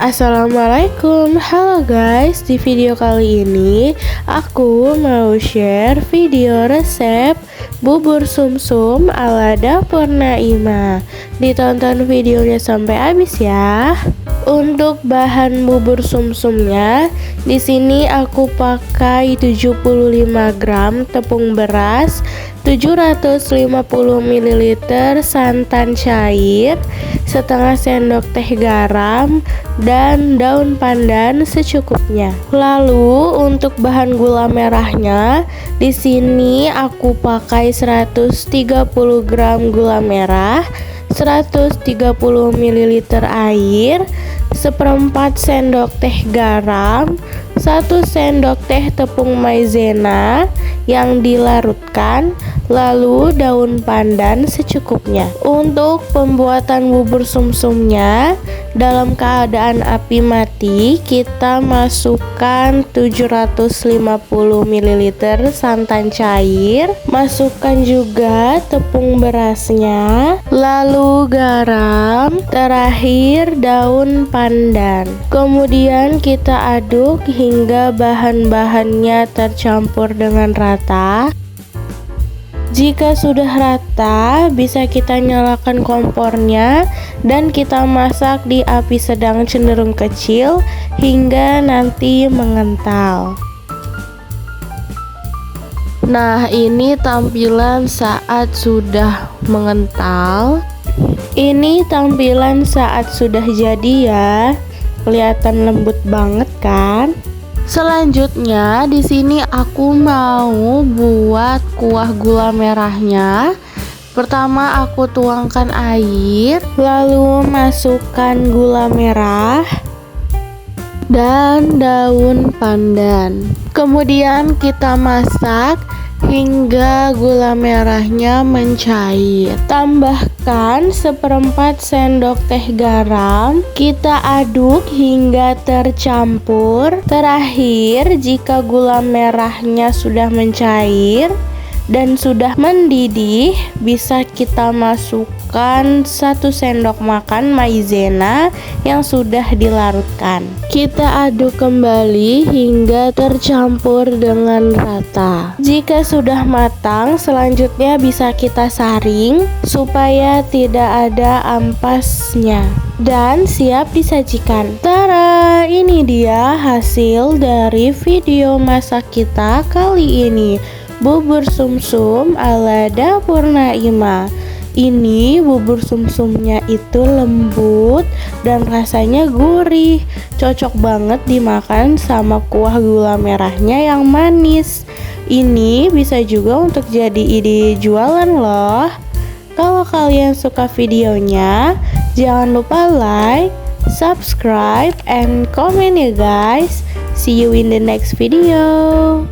Assalamualaikum, halo guys. Di video kali ini aku mau share video resep bubur sumsum ala dapur Naimah. Ditonton videonya sampai habis ya. Untuk bahan bubur sumsumnya, di sini aku pakai 75 gram tepung beras, 750 ml santan cair, setengah sendok teh garam, dan daun pandan secukupnya. Lalu untuk bahan gula merahnya, di sini aku pakai 130 gram gula merah, 130 ml air, seperempat sendok teh garam, 1 sendok teh tepung maizena yang dilarutkan, lalu daun pandan secukupnya. Untuk pembuatan bubur sumsumnya, dalam keadaan api mati, kita masukkan 750 ml santan cair, masukkan juga tepung berasnya, lalu garam, terakhir daun pandan. Kemudian kita aduk hingga bahan-bahannya tercampur dengan rata. Jika sudah rata, bisa kita nyalakan kompornya dan kita masak di api sedang cenderung kecil hingga nanti mengental. Nah, ini tampilan saat sudah mengental. Ini tampilan saat sudah jadi ya. Kelihatan lembut banget kan? Selanjutnya di sini aku mau buat kuah gula merahnya. Pertama aku tuangkan air, lalu masukkan gula merah dan daun pandan. Kemudian kita masak hingga gula merahnya mencair. Tambahkan seperempat sendok teh garam. Kita aduk hingga tercampur. Terakhir, jika gula merahnya sudah mencair dan sudah mendidih, bisa kita masukkan 1 sendok makan maizena yang sudah dilarutkan. Kita aduk kembali hingga tercampur dengan rata. Jika sudah matang, selanjutnya bisa kita saring supaya tidak ada ampasnya dan siap disajikan. Tara, ini dia hasil dari video masak kita kali ini. Bubur sumsum ala dapur Naimah. Ini bubur sumsumnya itu lembut dan rasanya gurih. Cocok banget dimakan sama kuah gula merahnya yang manis. Ini bisa juga untuk jadi ide jualan loh. Kalau kalian suka videonya, jangan lupa like, subscribe, and comment ya guys. See you in the next video.